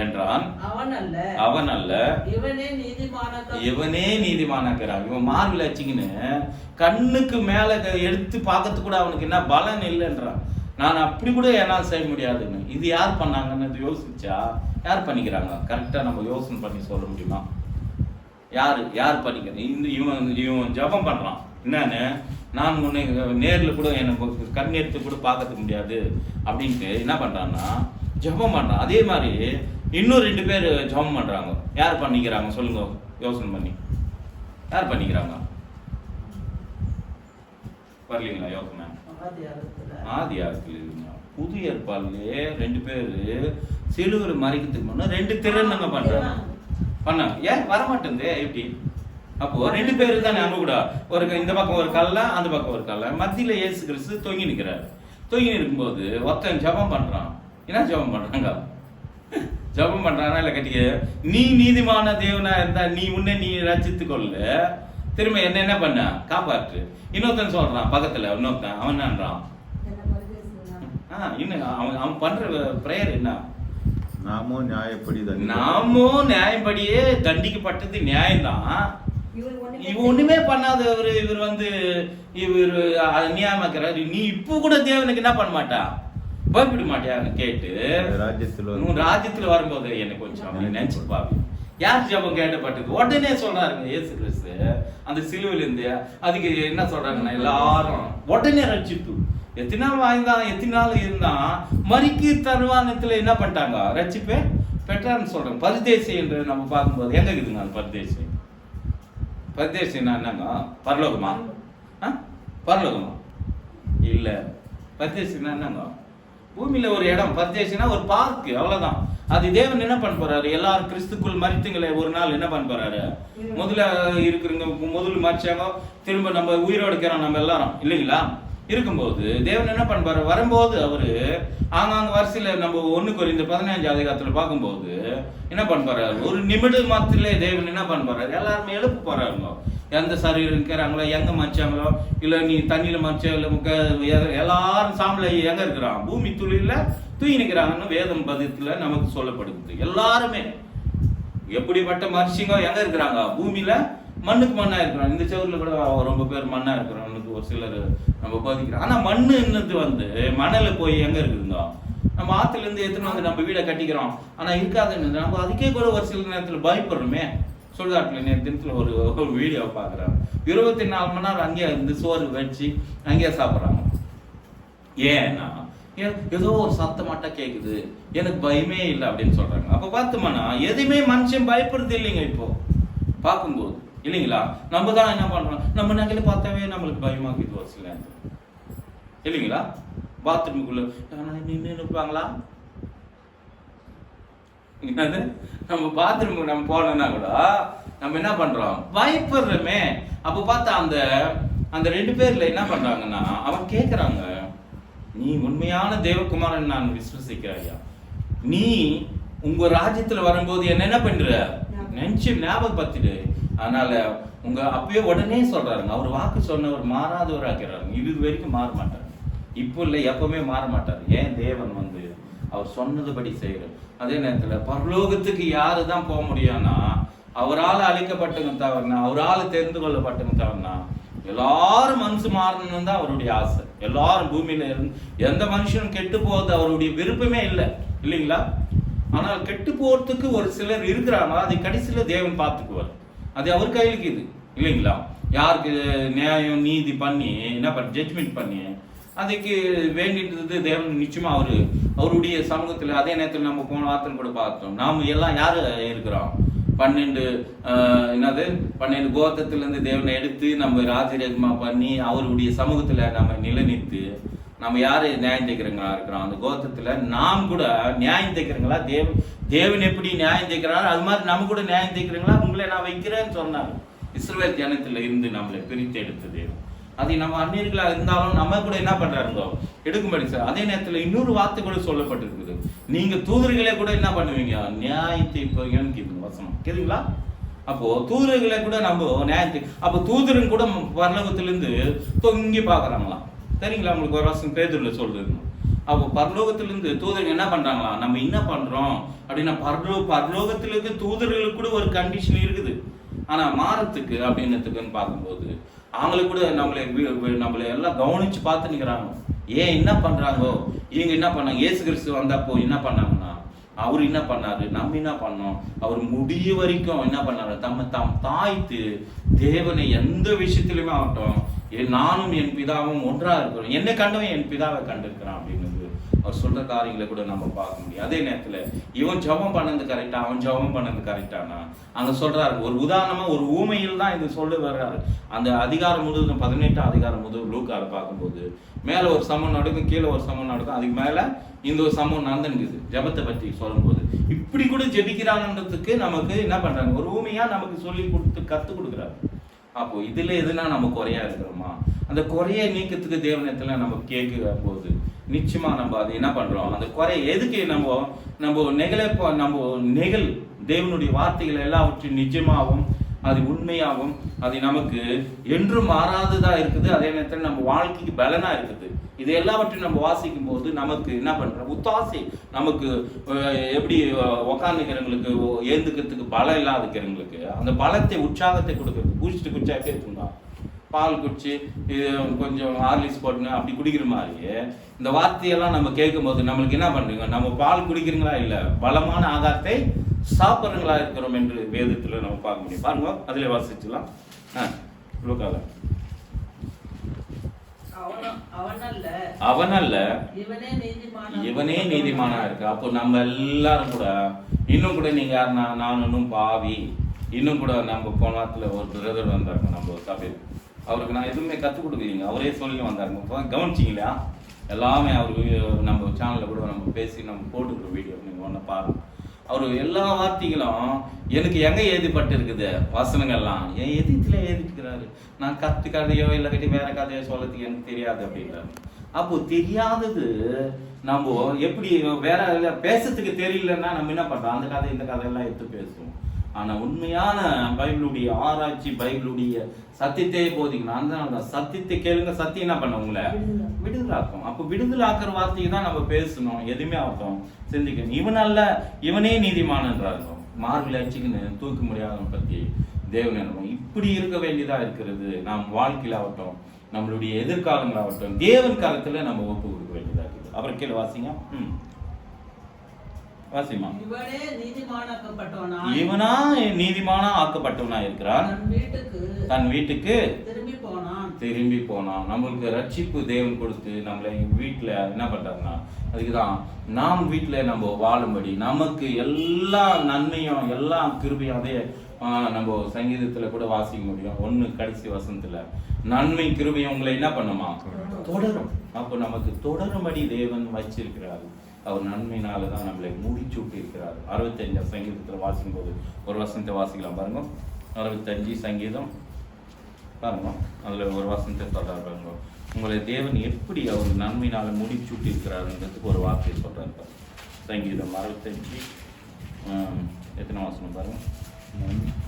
என்றான். அவன் அல்ல இவனே நீதிமானாக்கிறான். இவன் மார்பில் வச்சுக்கின்னு கண்ணுக்கு மேல எடுத்து பார்க்கறது கூட அவனுக்கு என்ன பலன் இல்லைன்றான். நான் அப்படி கூட என்னால் செய்ய முடியாதுன்னு. இது யார் பண்ணாங்கன்னு யோசிச்சா யார் பண்ணிக்கிறாங்க? கரெக்டா நம்ம யோசனை பண்ணி சொல்ல முடியுமா? யார் பண்ணிக்கிறது? இவன் ஜபம் பண்றான். என்னன்னு, நான் முன்னே நேரில் கூட எனக்கு கண் எடுத்து கூட பார்க்கறதுக்கு முடியாது அப்படின்ட்டு என்ன பண்றான்னா ஜபம் பண்றான். அதே மாதிரி இன்னும் 2 பேர் ஜபம் பண்றாங்க. யார் பண்ணிக்கிறாங்க சொல்லுங்க, யோசனை பண்ணி. யார் பண்ணிக்கிறாங்க? வரலீங்களா யோசனை? ஆதியாகத்தில் புது ஏற்பாடுலயே 2 பேர் சிலுவையில் மறைக்கிறதுக்கு முன்னா 2 திறனுங்க பண்ணாங்க. ஏன் வரமாட்டேங்குது எப்படி? அப்போ 2 பேரு தானே அங்க கூட ஒரு இந்த பக்கம் ஒரு கல்ல, அந்த பக்கம் ஒரு கல்ல, மத்தியில இயேசு கிறிஸ்து தொங்கி நிற்கிறாரு. தொங்கி நிற்கும்போது ஒருத்தன் ஜபம் பண்றான். என்ன ஜபம் பண்றாங்க? ஜபம் பண்றானா இல்ல கட்டிக்க, நீ நீதிமான தேவனா இருந்தா நீ ரட்சித்துக் கொள்ள, திரும்ப என்ன பண்ண காப்பாற்று. இன்னொருத்தன் சொல்றான் பக்கத்துல, இன்னொருத்தன் அவன் என்னன்றான், இன்னும் அவன் பண்ற பிரேயர் என்ன, நாமோ நியாயப்படியே தண்டிக்கப்பட்டது நியாயம்தான். இவன் ஒண்ணுமே பண்ணாதவர் இவர் இவர் அநியாயமாக்குறாரு. நீ இப்ப கூட தேவனுக்கு என்ன பண்ண மாட்டா, பயப்பட மாட்டியான்னு கேட்டு ராஜ்யத்துல வரும்போது எனக்கு கொஞ்சம் நினைச்சு பாப்பி. யார் ஜபம் கேட்டப்பட்டது? உடனே சொல்றாருங்க இயேசு கிறிஸ்து அந்த சிலுவையில இருந்து. அதுக்கு என்ன சொல்றாங்கன்னா எல்லாரும் உடனே ரட்சிப்பு. எத்தனை நாள் வாழ்ந்தான், எத்தனை நாள் இருந்தான், மறிக்கு தருவானத்துல என்ன பண்ணிட்டாங்க, ரட்சிப்பே பெற்றான்னு சொல்றாங்க. பரதேசி என்று நம்ம பார்க்கும்போது எங்க இருக்குதுங்க அந்த பரதேசி? பரதேசின்னா என்னங்க, பரலோகமா? பரலோகமா இல்ல. பரதேசின்னா என்னங்க, பூமியில ஒரு இடம். பரதேசினா ஒரு பார்க், அவ்வளவுதான். அது தேவன் என்ன பண்ண போறாரு, எல்லாரும் கிறிஸ்துக்குள் மரித்துங்களை ஒரு நாள் என்ன பண்ண போறாரு, முதல்ல இருக்கிறவங்க முதல்ல மறிச்சாங்க, திரும்ப நம்ம உயிரோடு இருக்கிறோம் நம்ம எல்லாரும் இல்லைங்களா? இருக்கும்போது தேவன் என்ன பண்ணுவாரு, வரும்போது அவரு ஆங்காங்க வரிசையில நம்ம 1 கொரிந்தியர் 15 அதிகாரத்துல பார்க்கும்போது என்ன பண்ணுவாரு, ஒரு நிமிட மாத்திலே தேவன் என்ன பண்ணுவாரு, எல்லாருமே எழுப்பு போறாங்க. எந்த சரீரம் இருக்கிறாங்களோ, எங்க மறிச்சாங்களோ, இல்ல நீ தண்ணியில மறிச்சா இல்ல எல்லாரும் சாம்பல எங்க இருக்கிறான், பூமி துளியில தூங்கி நிற்கிறாங்கன்னு வேதம் பதித்துல நமக்கு சொல்லப்படுது. எல்லாருமே எப்படிப்பட்ட மனுஷங்க எங்க இருக்கிறாங்க, பூமியில மண்ணுக்கு மண்ணா இருக்கிறாங்க. இந்த செவரில் கூட ரொம்ப பேர் மண்ணா இருக்கிறவங்களுக்கு ஒரு சிலர் நம்ம பாதிக்கிறோம். ஆனா மண்ணு என்னது மணல போய் எங்க இருக்குதுங்க, நம்ம ஆத்துல இருந்து எடுத்துன்னு வந்து நம்ம வீடை கட்டிக்கிறோம். ஆனா இருக்காதுன்னு நம்ம அதுக்கே கூட ஒரு சில நேரத்துல பயப்படுறோமே. சுடுகாட்டுல தினத்துல ஒரு வீடியோ பாக்குறாங்க, 24 மணி நேரம் அங்கேயே இருந்து சோறு வச்சு அங்கேயே சாப்பிட்றாங்க. ஏன்னா ஏதோ ஒரு சத்தமாட்டா கேக்குது, எனக்கு பயமே இல்லை அப்படின்னு சொல்றாங்க. அப்ப பார்த்தோம்னா எதுவுமே மனுஷன் பயப்படுறது இல்லைங்க இப்போ பார்க்கும்போது இல்லைங்களா? நம்ம தான் என்ன பண்றோம், நம்ம நகையில பார்த்தாவே நம்மளுக்கு பயமாக்குது ஒரு சில இல்லைங்களா? பாத்ரூமுக்குள்ள நின்று நிற்பாங்களா, என்னது நம்ம பாத்ரூமுக்கு நம்ம போனோம்னா கூட நம்ம என்ன பண்றோம், பயப்படுறோமே. அப்ப பார்த்தா அந்த 2 பேர்ல என்ன பண்றாங்கன்னா, அவன் கேட்கறாங்க, நீ உண்மையான தேவகுமாரன் நான் விசுவசிக்கிறாயா, நீ உங்க ராஜ்யத்துல வரும்போது என்ன பண்ற நினைச்சு ஞாபகப்படுத்திடு. அதனால உங்க அப்பயே உடனே சொல்றாருங்க, அவர் வாக்கு சொன்னவர் மாறாதவர் ஆக்கிறாருங்க. இது வரைக்கும் மாற மாட்டாரு, இப்போ இல்லை எப்பவுமே மாற மாட்டாரு. ஏன் தேவன் அவர் சொன்னதுபடி செய்யறாரு. அதே நேரத்துல பரலோகத்துக்கு யாரு தான் போக முடியும்னா, அவரால் அழைக்கப்பட்டவங்க தவறுனா, அவரால் தெரிந்து கொள்ளப்பட்டவங்க தவறுனா, எல்லாரும் மனசு மாறணும்னு தான் அவருடைய ஆசை. எல்லாரும் பூமியில இருந்து எந்த மனுஷனும் கெட்டு போவது அவருடைய விருப்பமே இல்லை இல்லைங்களா? ஆனால் கெட்டு போறதுக்கு ஒரு சிலர் இருக்கிறாங்க, அதை கடைசியில தேவன் பார்த்துக்குவார். அது அவர் கையிலுக்கு இது இல்லைங்களா? யாருக்கு நியாயம் நீதி பண்ணி என்ன பண்ண ஜட்ஜ்மெண்ட் பண்ணி அதுக்கு வேண்டின்றது தேவன் நிச்சயமா அவருடைய சமூகத்துல. அதே நேரத்தில் நம்ம போன வார்த்தை கூட பார்த்தோம், நாம எல்லாம் யாரு இருக்கிறோம், 12 கோத்திரத்திலிருந்து தேவனை எடுத்து நம்ம ராஜரீகமா பண்ணி அவருடைய சமூகத்துல நம்ம நிலைநிறுத்து நம்ம யாரு நியாயம் தைக்கிறவங்களா இருக்கிறோம். அந்த கோத்திரத்துல நாம் கூட நியாயம் தைக்கிறவங்களா, தேவன் எப்படி நியாயம் தைக்கிறாரோ அது மாதிரி நம்ம கூட நியாயம் தைக்கிறவங்களா உங்களை நான் வைக்கிறேன்னு சொன்னாங்க. இஸ்ரவேல் ஜனத்துல இருந்து நம்மளை பிரித்து எடுத்த தேவன். அதை நம்ம அந்நியர்களா இருந்தாலும் நம்ம கூட என்ன பண்றாருங்க எடுக்கும்படி சார். அதே நேரத்தில் இன்னொரு வார்த்தை கூட சொல்லப்பட்டிருக்குது, நீங்க தூதர்களே கூட என்ன பண்ணுவீங்க, நியாயத்தை கேட்குங்க வசனம் கேளுங்களா. அப்போ தூதர்களை கூட நம்ம நியாயத்தை, அப்போ தூதரும் கூட பரலோகத்திலிருந்து தொங்கி பார்க்கறாங்களாம். சரிங்களா, உங்களுக்கு ஒரு வருஷம் பேதுல சொல்றது. அப்போ பரலோகத்திலிருந்து தூதர்கள் என்ன பண்றாங்களா, நம்ம என்ன பண்றோம் அப்படின்னா பரலோகத்திலிருந்து தூதர்களுக்கு கூட ஒரு கண்டிஷன் இருக்குது. ஆனா மாறத்துக்கு அப்படின்னதுக்குன்னு பார்க்கும்போது அவங்களுக்கு கூட நம்மளை எல்லாம் கவனிச்சு பார்த்து நிற்கிறாங்க. ஏன் என்ன பண்றாங்கோ, இவங்க என்ன பண்ணாங்க, இயேசு கிறிஸ்து வந்தப்போ என்ன பண்ணாங்கன்னா அவர் என்ன பண்ணாரு, நம்ம என்ன பண்ணோம், அவர் முடிய வரைக்கும் என்ன பண்ணாரு, தாம் தாய்த்து தேவனை எந்த விஷயத்திலுமே ஆகட்டும், நானும் என் பிதாவும் ஒன்றா இருக்கிறோம், என்னை கண்டவன் என் பிதாவை கண்டிருக்கிறான் அப்படின்னு அவர் சொல்ற காரியங்களை கூட நம்ம பார்க்க முடியும். அதே நேரத்துல இவன் ஜெபம் பண்ணது கரெக்டா, அவன் ஜெபம் பண்ணது கரெக்டானா அங்க சொல்றாரு. ஒரு உதாரணமா ஒரு ஊமையில் தான் இது சொல்ல வர்றாரு. அந்த அதிகாரம் முழுவதும் 18ஆம் அதிகாரம் முதல் லூக்கால பார்க்கும்போது மேல ஒரு சமம் நடக்கும், கீழே ஒரு சமம் நடக்கும், அதுக்கு மேல இந்த ஒரு சமம் நடந்துங்குது. ஜெபத்தை பற்றி சொல்லும்போது இப்படி கூட ஜெபிக்கிறாங்கன்றதுக்கு நமக்கு என்ன பண்றாங்க, ஒரு ஊமையா நமக்கு சொல்லி கொடுத்து கத்து கொடுக்குறாரு. அப்போ இதுல எதுனா நம்ம குறையா இருக்கிறோமா, அந்த குறைய நீக்கத்துக்கு தேவனத்துல நம்ம கேட்கிற போது நிச்சயமா நம்ம அது என்ன பண்றோம், அந்த குறை எதுக்கு நம்ம நெகல் தேவனுடைய வார்த்தைகள் எல்லாவற்றையும் நிஜமாகவும் அது உண்மையாகவும் அது நமக்கு என்றும் மாறாததா இருக்குது. அதே நேரத்தில் நம்ம வாழ்க்கைக்கு பலனா இருக்குது. இது எல்லாவற்றையும் நம்ம வாசிக்கும் போது நமக்கு என்ன பண்றோம், உத்தாசை நமக்கு எப்படி உக்காந்துக்கிறவங்களுக்கு ஏந்துக்கிறதுக்கு பலம் இல்லாதக்கிறவங்களுக்கு அந்த பலத்தை உற்சாகத்தை கொடுக்குறது. குடிச்சிட்டே இருக்குங்களா, பால் குடிச்சு கொஞ்சம் ஹார்லிக்ஸ் போட்டுங்க அப்படி குடிக்கிற மாதிரியே இந்த வார்த்தையெல்லாம் நம்ம கேட்கும் போது நம்மளுக்கு என்ன பண்றீங்க, நம்ம பால் குடிக்கிறீங்களா இல்ல பலமான ஆகாரத்தை சாப்பிட்றீங்களா இருக்கிறோம் என்று வேதத்துல நம்ம பார்க்க முடியும். பாருங்க, அதுல வாசிச்சுலாம். அவனல்ல இவனே நீதிமானா இருக்கு. அப்போ நம்ம எல்லாரும் கூட இன்னும் கூட நீங்க யாருன்னா, நான் இன்னும் பாவி, இன்னும் கூட நம்ம போன வாரத்துல ஒரு பிரதர் வந்தாருங்க நம்ம சபையில். அவருக்கு நான் எதுவுமே கற்றுக் கொடுக்குறீங்க, அவரே சொல்லி வந்தாருங்க. கவனிச்சிங்களா, எல்லாமே அவருக்கு நம்ம சேனலில் கூட நம்ம பேசி நம்ம போட்டுக்கிற வீடியோ நீங்கள் ஒன்று பாருங்க. அவர் எல்லா வார்த்தைகளும் எனக்கு எங்கே எழுதிப்பட்டு இருக்குது வசனங்கள்லாம் என் எதிர்த்துல எழுதிக்கிறாரு. நான் கற்று கதையோ இல்லை கட்டி வேற கதையோ சொல்லறதுக்கு எனக்கு தெரியாது அப்படின்றாரு. அப்போ தெரியாதது நம்ம எப்படி வேற பேசுறதுக்கு தெரியலன்னா நம்ம என்ன பண்றோம், அந்த கதை இந்த கதையெல்லாம் எடுத்து பேசுவோம். ஆனா உண்மையான பைபிளுடைய ஆராய்ச்சி, பைபிளுடைய சத்தியத்தை போதிக்கணும். அந்த சத்தியத்தை கேளுங்க, சத்தியம் என்ன பண்ண உங்களை விடுதலாக்கும். அப்போ விடுதலாக்குற வார்த்தையை தான் நம்ம பேசணும். எதுவுமே ஆகட்டும் சிந்திக்கணும். இவனல்ல இவனே நீதிமானன்றாங்க, மார்பில் அடிச்சுக்குன்னு தூக்க முடியாதவன் பத்தி தேவன் என்ன இப்படி இருக்க வேண்டியதா இருக்கிறது. நாம் வாழ்க்கையில் ஆகட்டும், நம்மளுடைய எதிர்காலங்களாகட்டும் தேவன் காலத்துல நம்ம ஒப்பு கொடுக்க வேண்டியதா இருக்குது. அப்புறம் கீழே வாசிங்க. இவனா நீதிமானா ஆக்கப்பட்டவனா இருக்கிறான், தன் வீட்டுக்கு திரும்பி போனான். நம்மளுக்கு ரட்சிப்பு தேவன் கொடுத்து நம்மளை வீட்டுல என்ன பண்றாருன்னா, அதுக்குதான் நாம் வீட்டுல நம்ம வாழும்படி நமக்கு எல்லா நன்மையும் எல்லா கிருபையும் அதே நம்ம சங்கீதத்துல கூட வாசிக்க முடியும். ஒண்ணு கடைசி வசனத்துல நன்மை கிருபையும் உங்களை என்ன பண்ணுமா தொடரும். அப்போ நமக்கு தொடரும்படி தேவன் வச்சிருக்கிறாரு. அவர் நன்மையினால தான் நம்மளை முடிச்சூட்டி இருக்கிறார். 65 சங்கீதத்தில் வாசிக்கும் போது ஒரு வசனத்தை வாசிக்கலாம் பாருங்க. 65 சங்கீதம் பாருங்க, அதுல ஒரு வசனத்தை சொல்றாரு பாருங்க. உங்களை தேவன் எப்படி அவர் நன்மையினால முடிச்சூட்டி இருக்கிறாருன்றதுக்கு ஒரு வார்த்தையை சொல்றாரு. சங்கீதம் 65 எத்தனை வாசனம் பாருங்க.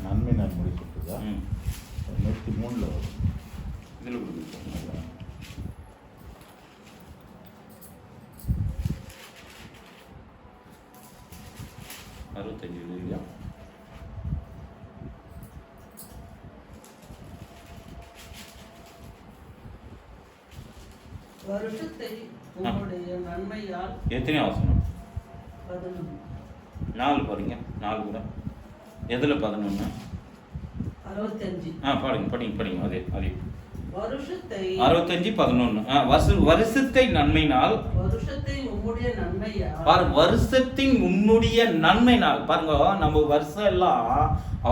நன்மை நான் முடிச்சுட்டுதா 103 வரும். இதில் கொடுத்துருக்கோம் 65 இல்லையா? எத்தனை அவசரம்? 4 பாருங்க. 4 கூட எதுல 11? 65. படிங்க அதே 65:11. வருஷத்தை நன்மையினால், வருஷத்தின் உம்முடைய நன்மையினால். பாருங்க, நம்ம வருஷம் எல்லாம்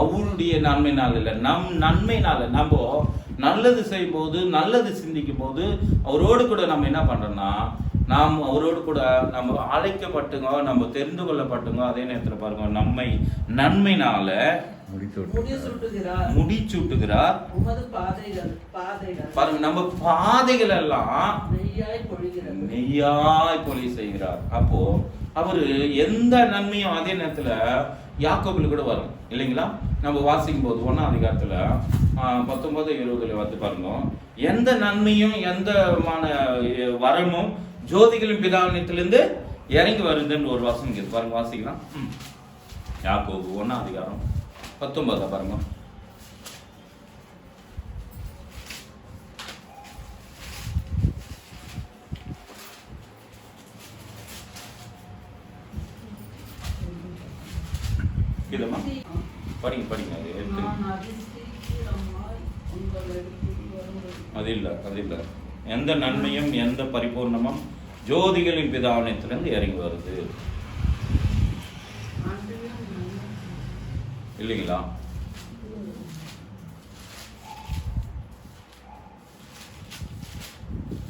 அவருடைய நன்மையினால் இல்லை, நம் நன்மையினால. நம்ம நல்லது செய்யும் போது, நல்லது சிந்திக்கும் போது அவரோடு கூட நம்ம என்ன பண்றோம்னா, நாம் அவரோடு கூட நம்ம அழைக்கப்பட்டுங்க, நம்ம தெரிந்து கொள்ளப்பட்டுங்க. அதே நேரத்தில் பாருங்க, நம்மை நன்மையினால முடிசூட்டுகிறார். முடிசூட்டுகிறார். உமது பாதைகள் பாருங்க, நம்ம பாதைகள் எல்லாம் நெய்யாய் பொழி செய்கிறார். அப்போ அவரு எந்த நன்மையும் அதே நேரத்துல யாக்கோபுல கூட வரும் இல்லைங்களா? நம்ம வாசிக்கும் போது 1ஆம் அதிகாரத்துல 19-20 வந்து பாருங்க, எந்த நன்மையும் எந்த வரமும் ஜோதிகளின் பிதாவினத்திலிருந்து இறங்கி வருதுன்னு ஒரு வாசம் இருக்கு பாருங்க, வாசிக்கலாம். யாக்கோபு 1ஆம் அதிகாரம் 19 பாருங்க. படிங்க அது இல்ல. எந்த நன்மையும் எந்த பரிபூர்ணமும் ஜோதிகளின் பிதாவினத்திலிருந்து இறங்கி வருது இல்லைங்களா?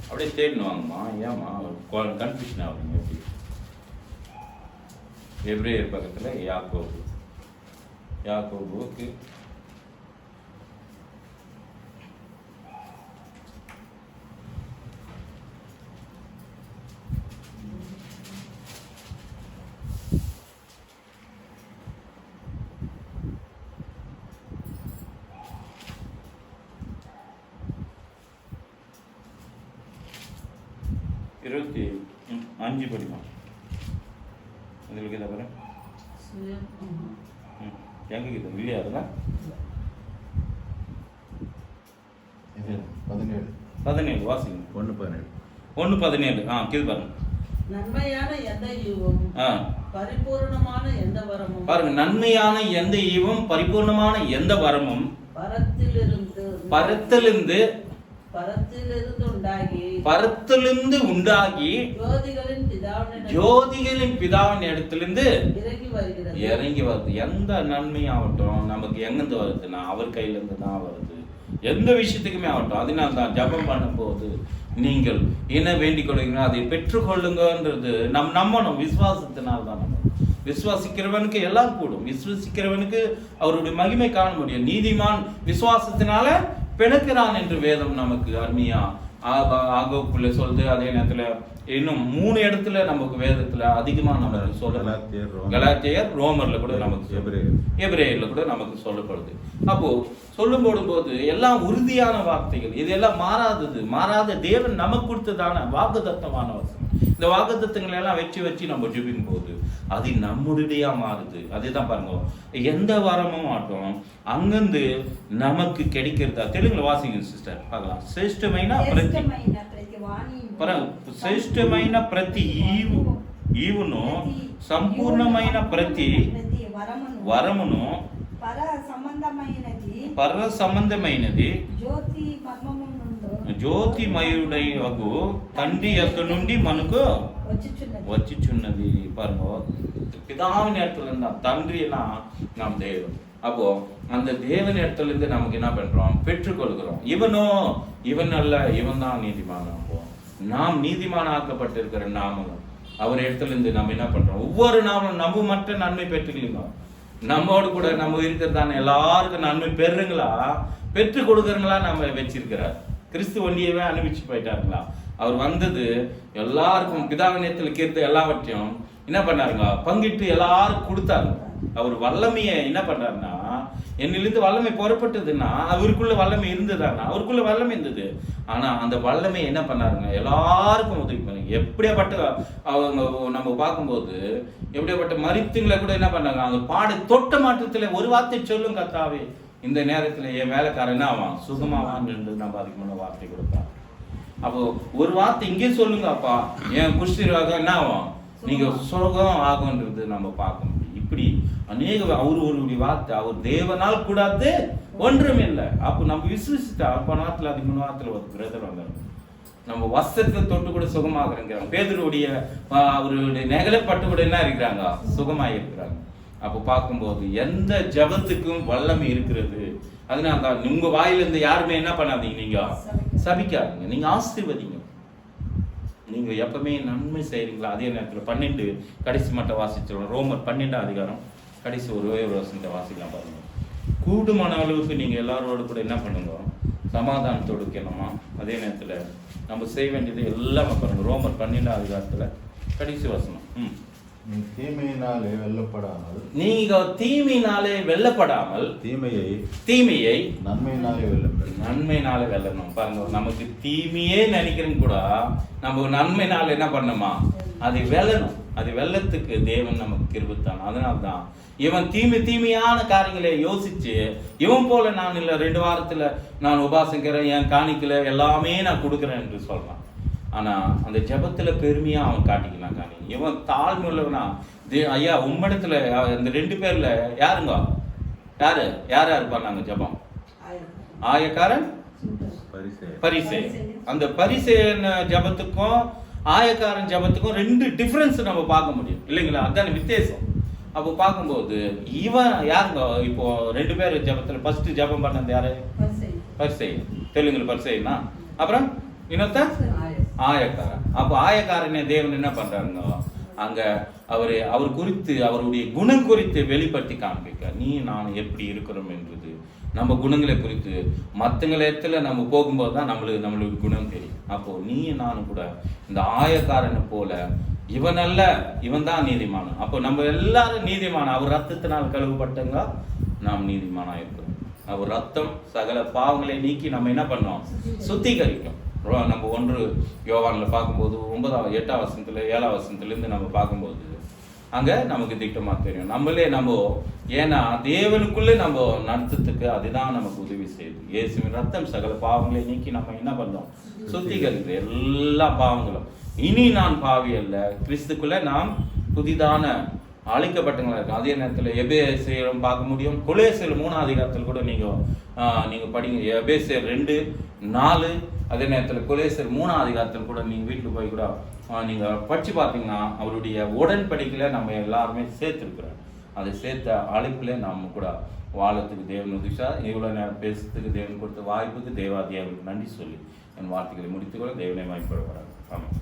அப்படியே தேடினு வாங்கம்மா. ஏமா கன்ஃபியூஷன் ஆகுங்க? எப்படி எபிரேயர் பக்கத்துல யாக்கோபுக்கு இருபத்தி 5 படிமா. இதுக்கு இதை பாரு, எங்க இது இல்லையா? அதெல்லாம் 17 வாசிங்க. 1:17 கீழ் பாருங்க. நன்மையான எந்த ஈவும் பரிபூர்ணமான எந்த வரமும் பாருங்க, நன்மையான எந்த ஈவும் பரிபூர்ணமான எந்த வரமும் பரத்திலிருந்து உண்டாகி ஜோதிகளின் பிதாவின் இடத்திலிருந்து இறங்கி வருது. எந்த நன்மையாகட்டும் நமக்கு எங்கிருந்து வருதுன்னா அவர் கையில இருந்து தான் வருது. எந்த விஷயத்துக்குமே ஆகட்டும். அதனால தான் ஜபம் பண்ணும்போது நீங்கள் என்ன வேண்டிக் கொள்ளுங்க அதை பெற்றுக்கொள்ளுங்கன்றது நம்பணும். விசுவாசத்தினால் தான் நம்ம விசுவாசிக்கிறவனுக்கு எல்லாம் கூடும். விசுவாசிக்கிறவனுக்கு அவருடைய மகிமை காண முடியும். நீதிமான் விசுவாசத்தினால பிணக்கிறான் என்று வேதம் நமக்கு அருமையா ஆகோப்புல சொல்லுது. அதே நேரத்துல இன்னும் 3 இடத்துல நமக்கு வேதத்துல அதிகமா நமக்கு சொல்லலாம். கலாத்தியர், ரோமர்ல கூட நமக்கு, எபிரேயர்ல கூட நமக்கு சொல்லப்படுது. அப்போ சொல்லும் போது எல்லாம் உறுதியான வார்த்தைகள். இதெல்லாம் மாறாத தேவன் நமக்கு கொடுத்ததான வாக்குத்தத்தமான வசனம். இந்த வாக்குத்தத்தங்களை எல்லாம் வச்சு நம்ம ஜெபிக்கும் போது அது நம்முடைய மாறுது. அதுதான் பாருங்க, எந்த வரமும் ஆட்டும் அங்கிருந்து நமக்கு கிடைக்கிறதா. தெலுங்குல வாசிங்க சிஸ்டர், பார்க்கலாம். శ్రేష్టమైన ప్రతి ఈవును సంపూర్ణమైన ప్రతి వరమును పర సంబంధమైనది జ్యోతిమయుడైనగు తండ్రి యొక్క నుండి మనకు వచ్చిచున్నది. பாருங்க, பிதாவின் இடத்துல இருந்தா தன்றினா நாம் தேவன். அப்போ அந்த தேவன் இடத்துல இருந்து நமக்கு என்ன பண்றோம்? பெற்றுக்கொள்கிறோம். இவன் அல்ல, இவன் தான் நீதிமான். அப்போ நாம் நீதிமான ஆக்கப்பட்டிருக்கிற நாம அவர் இடத்துல இருந்து நம்ம என்ன பண்றோம்? ஒவ்வொரு நாமும் நம்ம மட்டும் நன்மை பெற்றுக்கலீங்க. நம்மோடு கூட நம்ம இருக்கிறதான எல்லாருக்கும் நன்மை பெறுங்களா, பெற்று கொடுக்குறங்களா நம்ம வச்சிருக்கிறார். கிறிஸ்து ஒன்றியவே அனுப்பிச்சு போயிட்டாருங்களா? அவர் வந்தது எல்லாருக்கும் பிதாவினத்தில் கீர்த்து எல்லாவற்றையும் என்ன பண்ணாருங்க? பங்கிட்டு எல்லாருக்கும் கொடுத்தாருங்க. அவர் வல்லமையை என்ன பண்றாருன்னா, என்னிலிருந்து வல்லமை புறப்பட்டதுன்னா அவருக்குள்ள வல்லமை இருந்ததுன்னா, அவருக்குள்ள வல்லமை இருந்தது. ஆனா அந்த வல்லமை என்ன பண்ணாருங்க? எல்லாருக்கும் உதவி பண்ணி. எப்படியாப்பட்ட அவங்க நம்ம பார்க்கும்போது எப்படியாப்பட்ட மரித்துங்களை கூட என்ன பண்ணாங்க? அவங்க பாடு தொட்ட மாற்றத்துல ஒரு வார்த்தை சொல்லும், கர்த்தாவே இந்த நேரத்துல என் வேலைக்காரன் என்ன ஆவான்? சுகமாவான் என்று நம்ம அதுக்கு முன்ன வார்த்தை கொடுப்பான். அப்போ ஒரு வார்த்தை இங்கே சொல்லுங்க, அப்பா என் குஷ்டிராக என்ன ஆகும்? நீங்க சுகம் ஆகுன்றது நம்ம பார்க்க முடியும். இப்படி அநேக அவருடைய வார்த்தை அவர் தேவனால் கூடாது ஒன்றும் இல்லை. அப்போ நம்ம விசுவசித்தா அப்ப நாத்துல அதுக்கு முன் வாரத்துல ஒரு பிரதர் வந்தாங்க. நம்ம வஸ்திரத்தை தொட்டு கூட சுகமாகறோங்க. பேதுருடைய அவருடைய நெகலைப்பட்டு கூட என்ன இருக்கிறாங்க? சுகமாக இருக்கிறாங்க. அப்போ பார்க்கும்போது எந்த ஜபத்துக்கும் வல்லமை இருக்கிறது. அதனால தான் உங்க வாயிலிருந்து யாருமே என்ன பண்ணாதீங்க, நீங்க சபிக்காதீங்க, நீங்க ஆசீர்வதிங்க. நீங்க எப்பவுமே நன்மை செய்றீங்களா? அதே நேரத்தில் 12 கடைசி மட்டும் வாசிச்சிடணும். ரோமர் 12ஆம் அதிகாரம் கடைசி ஒரு வசனத்தை வாசிக்கலாம் பாருங்க. கூடுமான அளவுக்கு நீங்கள் எல்லாரோட கூட என்ன பண்ணுங்க, சமாதானத்தோடு இருக்கணுமா. அதே நேரத்தில் நம்ம செய்ய வேண்டியது எல்லாமே பாருங்க. ரோமர் 12 அதிகாரத்தில் கடைசி வசனம். நீ தீமையினாலே வெல்லப்படாமல், நீங்கள் தீமையினாலே வெல்லப்படாமல் தீமையை நன்மையினாலே வெல்லணும். பாருங்க, நமக்கு தீமையே நினைக்கிறேன்னு கூட நம்ம நன்மைனால என்ன பண்ணணுமா, அதை வெல்லணும். அது வெல்லத்துக்கு தேவன் நமக்கு கிருபைத்தான். அதனால்தான் இவன் தீமையான காரியங்களை யோசிச்சு இவன் போல நான் இல்லை 2 வாரத்தில் நான் உபாசிக்கிறேன், என் காணிக்கல எல்லாமே நான் கொடுக்குறேன் என்று சொல்றான். ஆனா அந்த ஜபத்துல பெருமையா அவன் காட்டிக்கலாம். காணி இவன் தாழ்மையுள்ளவனா, ஐயா உம்மிடத்துல இந்த 2 பேர்ல யாருங்க, யார் பண்ணாங்க ஜபம்? ஆயக்காரன், பரிசேயன். அந்த பரிசேயன் ஜபத்துக்கும் ஆயக்காரன் ஜபத்துக்கும் 2 டிஃபரன்ஸ் நம்ம பார்க்க முடியும் இல்லைங்களா? அதான வித்தியாசம். அப்போ பார்க்கும்போது இவன் யாருங்க, இப்போ 2 பேர் ஜபத்துல ஃபர்ஸ்ட் ஜபம் பண்ணது யாரு? பரிசேயன். தெலுங்குல பரிசேயனா, அப்புறம் இன்னொத்த ஆயக்காரன். அப்போ ஆயக்காரனே தேவன் என்ன பண்றாருங்க, அங்க அவர் குறித்து அவருடைய குணம் குறித்து வெளிப்படுத்தி காண்பிக்க, நீ நான் எப்படி இருக்கிறோம் என்பது நம்ம குணங்களை குறித்து மற்றங்களத்துல நம்ம போகும்போது தான் நம்மளுக்கு குணம் தெரியும். அப்போ நீ நானும் கூட இந்த ஆயக்காரனை போல இவன் அல்ல, இவன் தான் நீதிமான. அப்போ நம்ம எல்லாரும் நீதிமான. அவர் ரத்தத்தினால் கழுவப்பட்டங்க, நாம் நீதிமானா இருக்கிறோம். அவர் ரத்தம் சகல பாவங்களை நீக்கி நம்ம என்ன பண்ணோம், சுத்திகரிக்கும். நம்ம 1 யோவான்ல பார்க்கும்போது 8ஆம் வசனத்துல 7ஆம் வசனத்துலேருந்து நம்ம பார்க்கும்போது அங்க நமக்கு திட்டமா தெரியும். நம்ம ஏன்னா தேவனுக்குள்ளே நம்ம நடத்துறதுக்கு அதுதான் நமக்கு உதவி செய்யுது. இயேசுவின் ரத்தம் சகல பாவங்களை நீக்கி நம்ம என்ன பண்ணோம், சுத்திகரிக்குது எல்லா பாவங்களும். இனி நான் பாவி அல்ல, கிறிஸ்துக்குள்ள நாம் புதிதான அழைக்கப்பட்டங்களா இருக்கும். அதே நேரத்தில் எபேசியரும் பார்க்க முடியும். கொலோசியர் 3ஆம் அதிகாரத்தில் கூட நீங்க படிங்க. எபேசியர் 2:4. அதே நேரத்தில் கொலோசியர் 3ஆம் அதிகாரத்தில் கூட நீங்க வீட்டுக்கு போய் கூட நீங்க படிச்சு பார்த்தீங்கன்னா அவருடைய உடன்படிக்கையில நம்ம எல்லாருமே சேர்த்துருக்குறோம். அதை சேர்த்த அழைப்புல நாம கூட வாழத்துக்கு தேவன் உதவிச்சா. இவ்வளவு நேரம் பேசுறதுக்கு தேவன் கொடுத்த வாய்ப்புக்கு தேவாதியாவுக்கு நன்றி சொல்லி என் வார்த்தைகளை முடித்துக்கொள்ள தேவனை வாய்ப்பு வராங்க. ஆமாம்.